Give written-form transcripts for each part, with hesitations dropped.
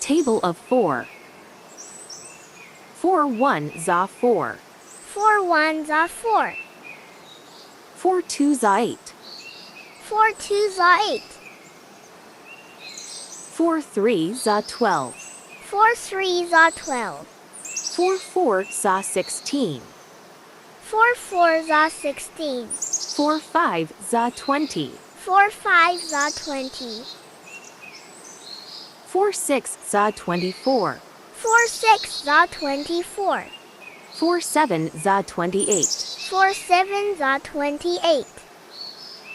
Table of 4. 4 1s are 4. 4 1s are 4. 4 2s are 8. 4 2s are 8. 4 3s are 12. 4 3s are 12. 4 4s are 16. 4 4s are 16. 4 5s are 20. 4 5s are 20. 4 6s are 24. 4 6s are 24. 4 7s are 28. 4 7s are 28.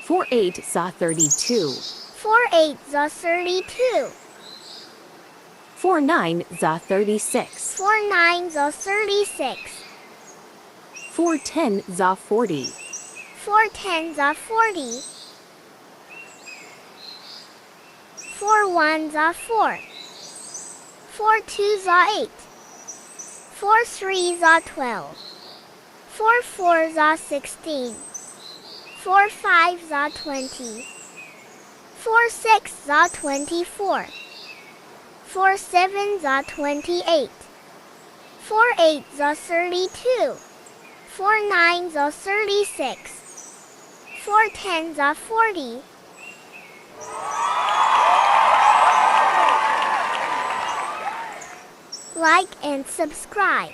4 8s are 32. 4 8s are 32. 4 9s are 36. 4 9s are 36. 4 10s are 40. 4 10s are 40. 4 1s are 4. 4 2s are 8. 4 3s are 12. 4 4s are 16. 4 5s are 20. 4 6s are 24. 4 7s are 28. 4 8s are 32. 4 9s are 36. 4 10s are 40. Like and subscribe.